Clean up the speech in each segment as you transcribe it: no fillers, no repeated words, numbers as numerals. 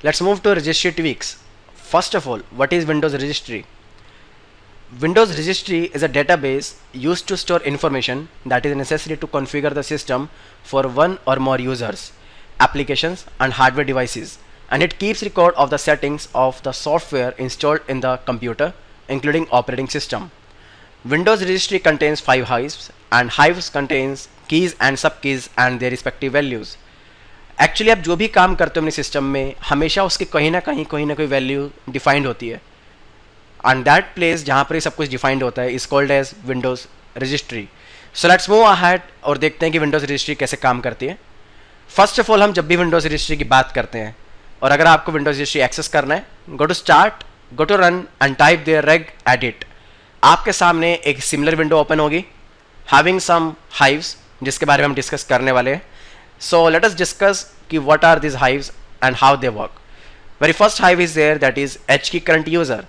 Let's move to registry tweaks. First of all, what is Windows Registry? Windows Registry is a database used to store information that is necessary to configure the system for one or more users, applications, and hardware devices, and it keeps record of the settings of the software installed in the computer, including operating system. Windows Registry contains 5 hives, and hives contains keys and subkeys and their respective values. Actually आप जो भी काम करते हो अपने system में, हमेशा उसकी कहीं ना कोई वैल्यू डिफाइंड होती है, एंड दैट प्लेस जहाँ पर ये सब कुछ डिफाइंड होता है is called as Windows registry. So let's move ahead और देखते हैं कि विंडोज़ रजिस्ट्री कैसे काम करती है. फर्स्ट ऑफ ऑल, हम जब भी विंडोज़ रजिस्ट्री की बात करते हैं और अगर आपको विंडोज़ रजिस्ट्री एक्सेस करना है, go to start, go to run and type there reg edit. आपके सामने एक सिमिलर विंडो ओपन होगी हैविंग सम हाइव्स, जिसके बारे में हम डिस्कस करने वाले हैं. So let us discuss कि what are these hives and how they work. Very first hive is there, that is HKey current user.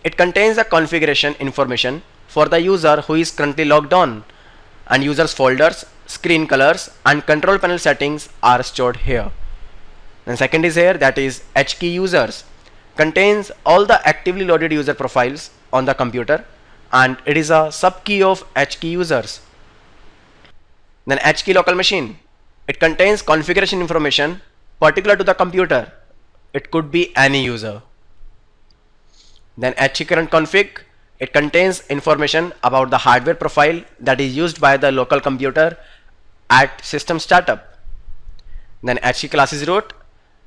It contains the configuration information for the user who is currently logged on, and users folders, screen colors and control panel settings are stored here. Then second is here, that is HKey users. Contains all the actively loaded user profiles on the computer, and it is a subkey of HKey users. Then HKey local machine. It contains configuration information particular to the computer. It could be any user. Then HKey current config. It contains information about the hardware profile that is used by the local computer at system startup. Then HKey classes root.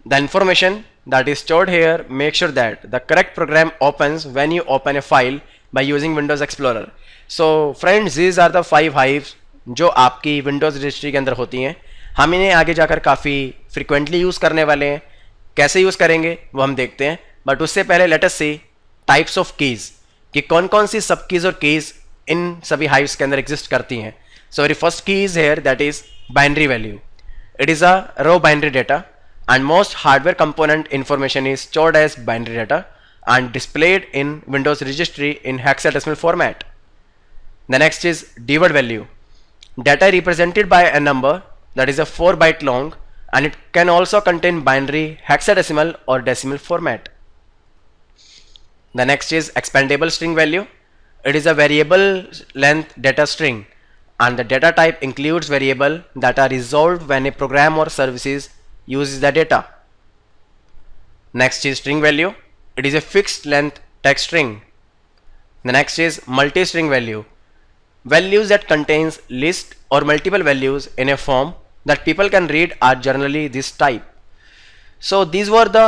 The information that is stored here make sure that the correct program opens when you open a file by using Windows Explorer. So friends, these are the 5 hives जो आपकी Windows registry के अंदर होती हैं. हम इन्हें आगे जाकर काफ़ी फ्रिक्वेंटली यूज़ करने वाले हैं. कैसे यूज़ करेंगे वो हम देखते हैं, बट उससे पहले let us see types of keys कि कौन कौन सी सब कीज़ और कीज़ इन सभी हाइव्स के अंदर एग्जिस्ट करती हैं. So very first key is here, that is binary value. It is a raw binary data and most hardware component information is stored as binary data and displayed in Windows registry in hexadecimal format. The next is dword value. Data represented by a number that is a 4-byte long, and it can also contain binary, hexadecimal or decimal format. The next is expandable string value. It is a variable length data string, and the data type includes variable that are resolved when a program or services uses the data. Next is string value. It is a fixed length text string. The next is multi-string value. Values that contains list or multiple values in a form that people can read are generally this type. So these were the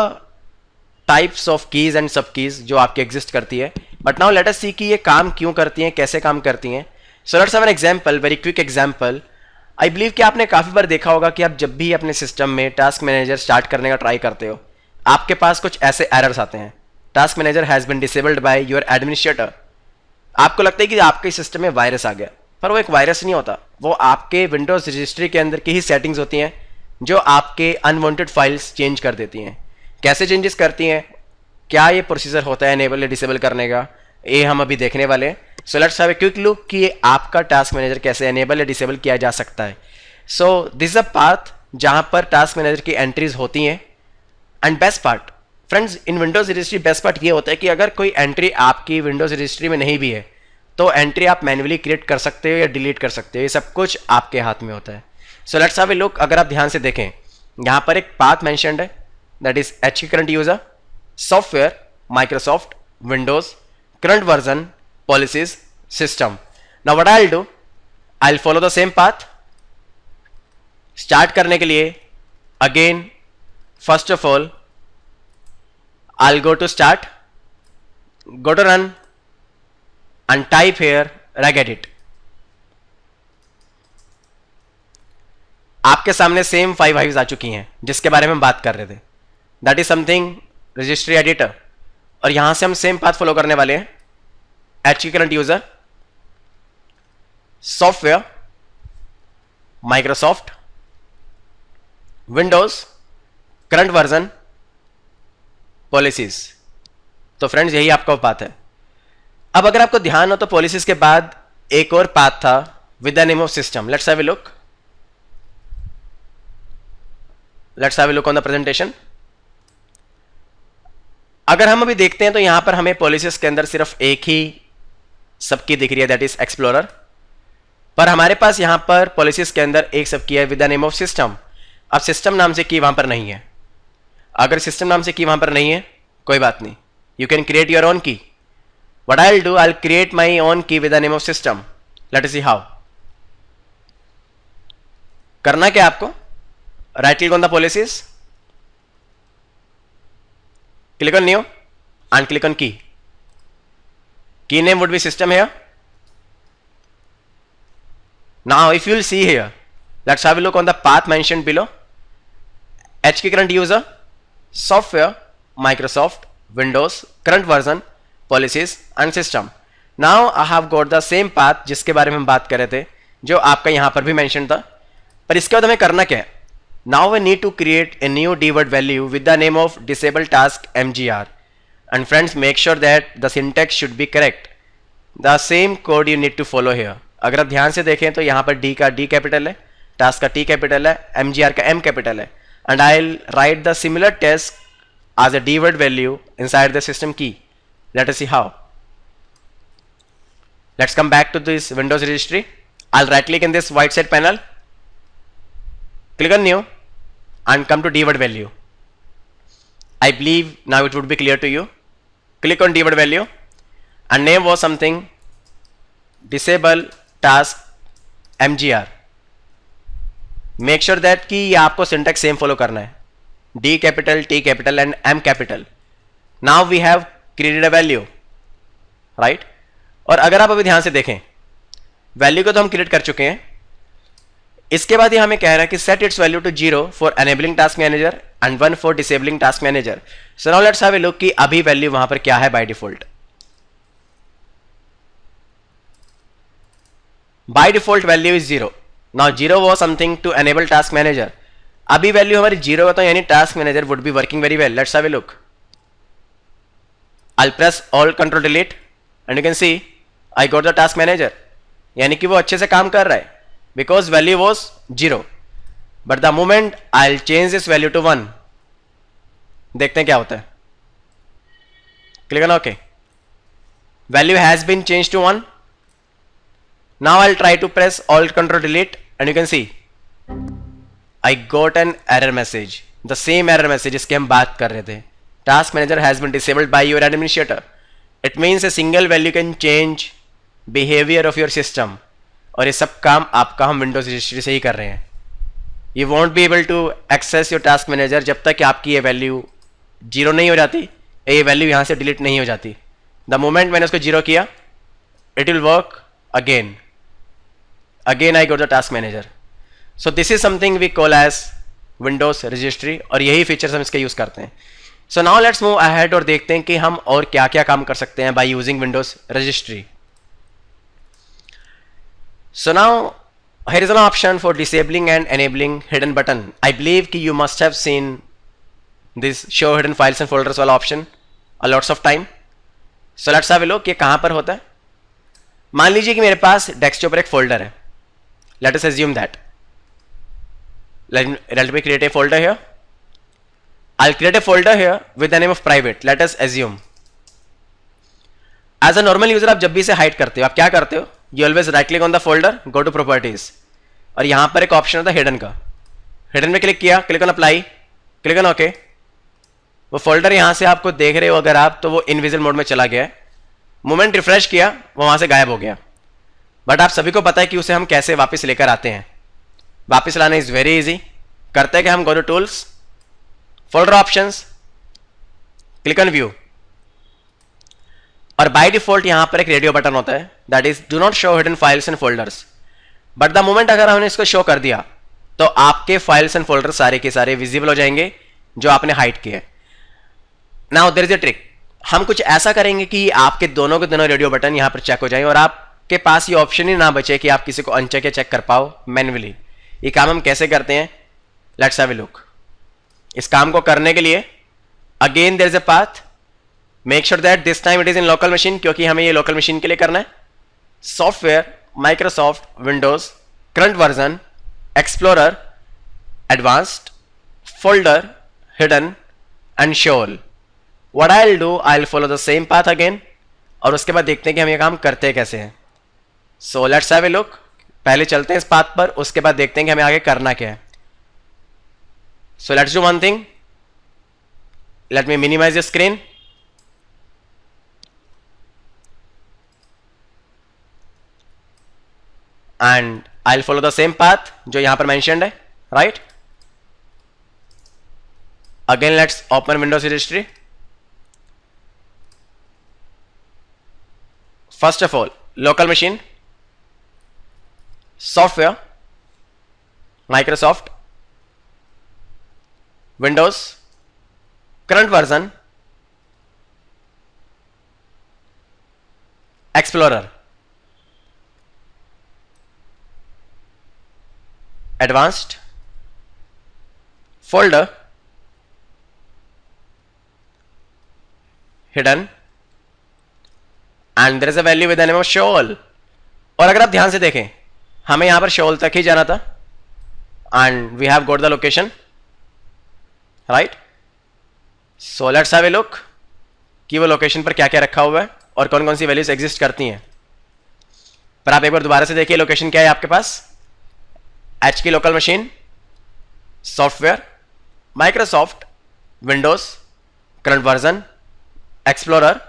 types of keys and sub keys जो आपके exist करती है. But now let us see कि ये काम क्यों करती हैं, कैसे काम करती हैं. So let's have an example, very quick example. I believe कि आपने काफ़ी बार देखा होगा कि आप जब भी अपने सिस्टम में टास्क मैनेजर स्टार्ट करने का ट्राई करते हो, आपके पास कुछ ऐसे एरर्स आते हैं. Task manager has been disabled by your administrator. आपको लगता है कि आपके सिस्टम में वायरस आ गया, पर वो एक वायरस नहीं होता. वो आपके विंडोज़ रजिस्ट्री के अंदर की ही सेटिंग्स होती हैं जो आपके अनवांटेड फाइल्स चेंज कर देती हैं. कैसे चेंजेस करती हैं, क्या ये प्रोसीजर होता है एनेबल या डिसेबल करने का, ये हम अभी देखने वाले हैं. सो let's have a quick look कि आपका टास्क मैनेजर कैसे एनेबल या डिसेबल किया जा सकता है. सो दिस इज अ पाथ जहां पर टास्क मैनेजर की एंट्रीज होती हैं. And best part friends, in Windows registry best part ये होता है कि अगर कोई एंट्री आपकी विंडोज़ रजिस्ट्री में नहीं भी है तो एंट्री आप मैन्युअली क्रिएट कर सकते हो या डिलीट कर सकते हो. ये सब कुछ आपके हाथ में होता है. So let's have a look. अगर आप ध्यान से देखें, यहाँ पर एक पाथ मैंशनड है, that is HKey current user, software, Microsoft, Windows, current version, policies, system. Now what I'll do, I'll follow the same path. Start करने के लिए again, first of all, I'll go to start, go to run and type here regedit. आपके सामने same 5 hives आ चुकी हैं जिसके बारे में हम बात कर रहे थे. That is something registry editor. और यहां से हम सेम पाथ फॉलो करने वाले हैं. HKey current user, software, Microsoft, Windows, current version, policies. तो फ्रेंड्स यही आपका पाथ है. अब अगर आपको ध्यान हो तो पॉलिसीज के बाद एक और पाथ था with the name of system. Let's have a look. Let's have a look on the presentation. अगर हम अभी देखते हैं तो यहां पर हमें पॉलिसीज के अंदर सिर्फ एक ही सबकी दिख रही है, दैट इज एक्सप्लोरर। पर हमारे पास यहां पर पॉलिसीज के अंदर एक सबकी है with the name of system. अब सिस्टम नाम से की वहां पर नहीं है। अगर सिस्टम नाम से की वहां पर नहीं है, कोई बात नहीं, you can create your own key. What I will do, I will create my own key with the name of system. Let us see how. करना क्या आपको, right click on the policies, click on new and click on key. Key name would be system here. Now if you will see here, let's have a look on the path mentioned below. HK current user, software, Microsoft, Windows, current version, policies and system. Now I have got the same path जिसके बारे में हम बात कर रहे थे, जो आपका यहां पर भी मेंशन था। पर इसके बाद हमें करना क्या है, now we need to create a new dword value with the name of disable task mgr, and friends make sure that the syntax should be correct. The same code you need to follow here. अगर आप ध्यान से देखें तो यहाँ पर D का D capital है, टास्क का T कैपिटल है, mgr का M कैपिटल है, and I'll write the similar task as a dword value inside the system key. Let us see how. Let's come back to this Windows registry. I'll right click in this white side panel, click on new and come to dword value. I believe now it would be clear to you. Click on dword value and name was something disable task mgr. Make sure that कि ये आपको syntax same follow करना है, D capital, T capital and M capital. Now we have created a value, right? और अगर आप अभी ध्यान से देखें, वैल्यू को तो हम क्रिएट कर चुके हैं। इसके बाद ये हमें कह रहा है कि set its value to 0 for enabling task manager and 1 for disabling task manager. So now let's have a look कि अभी वैल्यू वहां पर क्या है by default. By default value is 0। Now 0 was something to enable task manager. अभी value हमारी 0 है, तो यानी task manager would be working very well. Let's have a look. I press alt control delete and you can see I got the task manager, यानी कि वो अच्छे से काम कर रहा है because value was 0. but the moment I'll change this value to 1, देखते हैं क्या होता है। click on OK. value has been changed to 1. now I'll try to press alt control delete and you can see I got an error message, the same error message जिसके हम बात कर रहे थे। task manager has been disabled by your administrator. it means a single value can change behavior of your system. और ये सब काम आपका हम विंडोज रजिस्ट्री से ही कर रहे हैं। You won't be able to access your task manager जब तक कि आपकी ये वैल्यू 0 नहीं हो जाती, ये वैल्यू यहाँ से डिलीट नहीं हो जाती। द मोमेंट मैंने उसको 0 किया, it will work again I got the task manager. So this is something we call as Windows registry, और यही फीचर्स हम इसके यूज करते हैं। So now let's move ahead और देखते हैं कि हम और क्या क्या काम कर सकते हैं by using Windows registry. So now here is an option for disabling and enabling hidden button. I believe कि you must have seen this show hidden files and folders वाला option a lots of time. So let's have a look ये कहाँ पर होता है। मान लीजिए कि मेरे पास डेस्कटॉप पर एक फोल्डर है। Let us assume that. Let me create a folder here. I'll create a folder here with the name of private. Let us assume. As a normal user आप जब भी इसे हाइड करते हो, आप क्या करते हो, you always right click on the folder, go to properties, और यहां पर एक ऑप्शन होता है हिडन का। हिडन में क्लिक किया, click on apply, click on okay. वो फोल्डर यहां से आपको देख रहे हो अगर आप, तो वो इनविजिबल मोड में चला गया है। मोमेंट रिफ्रेश किया, वो वहां से गायब हो गया। बट आप सभी को पता है कि उसे हम कैसे वापस लेकर आते हैं। वापस लाना इज वेरी इजी। करते हैं कि हम go to tools, folder options, click on view, और बाय डिफॉल्ट यहां पर एक रेडियो बटन होता है, that is do not show hidden files and folders. But the moment अगर हमने इसको शो कर दिया तो आपके फाइल्स एंड फोल्डर सारे के सारे विजिबल हो जाएंगे जो आपने हाइड किए। Now there is a trick. हम कुछ ऐसा करेंगे कि आपके दोनों के दोनों रेडियो बटन यहां पर चेक हो जाएं और आपके पास ये ऑप्शन ही ना बचे कि आप किसी को अनचेक या चेक कर पाओ मैन्युअली। ये काम हम कैसे करते हैं, लेट्स हैव अ लुक। इस काम को करने के लिए again there is a path. Make sure that this time it is in local machine, क्योंकि हमें ये लोकल मशीन के लिए करना है। Software, Microsoft Windows, current version, explorer, advanced, folder, hidden and show all. What I will do, I will follow the same path again, और उसके बाद देखते हैं कि हम ये काम करते कैसे हैं. सो लेट्स हैव ए लुक. पहले चलते हैं इस पाथ पर, उसके बाद देखते हैं कि हमें आगे करना क्या है. So let's do one thing. Let me minimize the screen. And I will follow the same path जो यहां पर मेंशन्ड है, right. Again let's open Windows registry. First of all local machine, software, Microsoft, Windows, current version, explorer, advanced, folder, hidden, and there is a value with the name of show all. और अगर आप ध्यान से देखें, हमें यहां पर शोल तक ही जाना था, and we have got the location, right. So let's have a look कि वो लोकेशन पर क्या क्या रखा हुआ है और कौन कौन सी वैल्यूज एग्जिस्ट करती हैं. पर आप एक बार दोबारा से देखिए लोकेशन क्या है आपके पास. H key local machine, software, Microsoft, Windows, current version, explorer,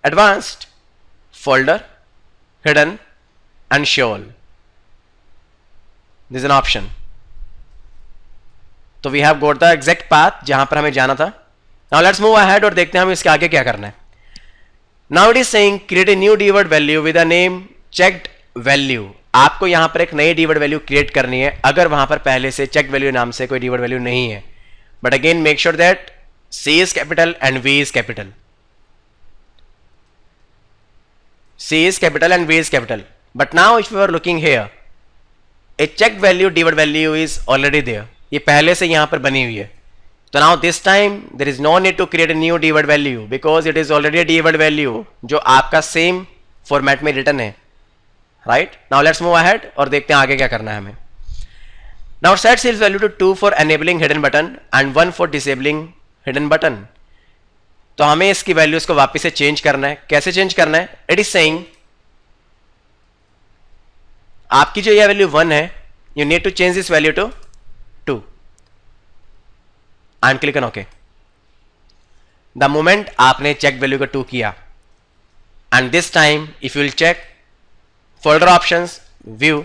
advanced, folder, hidden and show all. This is an option. तो we have got the exact path जहां पर हमें जाना था. नाउ लेट्स मूव अहेड और देखते हैं हम इसके आगे क्या करना है. Now it is saying create a new keyword value with a name checked value. आपको यहां पर एक नई कीवर्ड वैल्यू क्रिएट करनी है अगर वहां पर पहले से चेक वैल्यू नाम से कोई कीवर्ड वैल्यू नहीं है. But again make sure that C is capital and V is capital. C is capital and V is capital. But now if you are looking here, a checked value keyword value is already there. ये पहले से यहां पर बनी हुई है. तो now this time there is no need to create a new keyword value because it is already a keyword value जो आपका सेम फॉर्मेट में रिटर्न है, right. Now let's move ahead और देखते हैं आगे क्या करना है हमें. Now set cells value to 2 for enabling hidden button and 1 for disabling hidden button. तो हमें इसकी वैल्यूज को वापस से चेंज करना है. कैसे चेंज करना है? इट इज सेइंग आपकी जो यह वैल्यू 1 है, you need to change this value to 2 and click on okay. The moment आपने चेक वैल्यू को 2 किया, and this time if you will check folder options, view,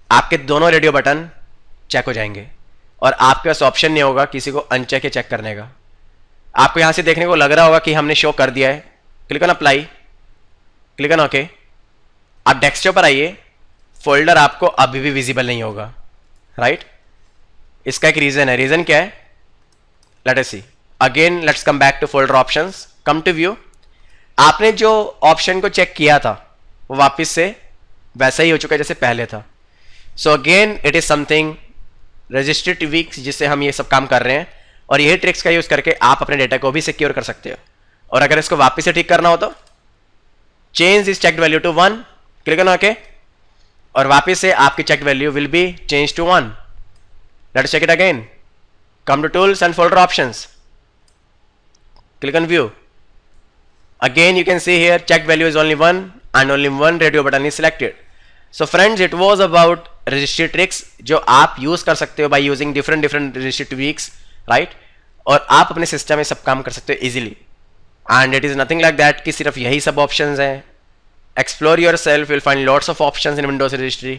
आपके दोनों रेडियो बटन चेक हो जाएंगे और आपके पास ऑप्शन नहीं होगा किसी को अनचेक या चेक करने का. आपको यहां से देखने को लग रहा होगा कि हमने शो कर दिया है. Click on apply, click on okay. आप डेस्कटॉप पर आइए, फोल्डर आपको अभी भी विजिबल नहीं होगा, राइट. इसका एक रीजन है. रीजन क्या है? Let us see. Again let's come back to folder options, come to view. आपने जो ऑप्शन को चेक किया था वो वापस से वैसा ही हो चुका है जैसे पहले था. So again it is something registry tweaks जिससे हम ये सब काम कर रहे हैं, और यही ट्रिक्स का यूज करके आप अपने डेटा को भी सिक्योर कर सकते हो. और अगर इसको वापस से ठीक करना हो तो change this checked value to 1, click on okay, और वापस से आपकी checked value will be change to 1. Let's check it again. Come to tools and folder options, click on view. Again you can see here checked value is only 1 and only one radio button is selected. So friends, it was about registry tricks जो आप use कर सकते हो by using different registry tweaks, right? और आप अपने system में सब काम कर सकते हो easily. And it is nothing like that कि सिर्फ यही सब ऑप्शंस हैं. Explore yourself, you'll find lots of options in Windows registry.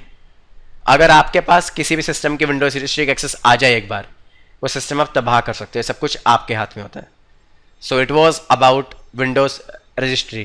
अगर आपके पास किसी भी सिस्टम की विंडोज रजिस्ट्री का एक्सेस आ जाए एक बार, वो सिस्टम आप तबाह कर सकते हो. सब कुछ आपके हाथ में होता है. So it was about Windows registry.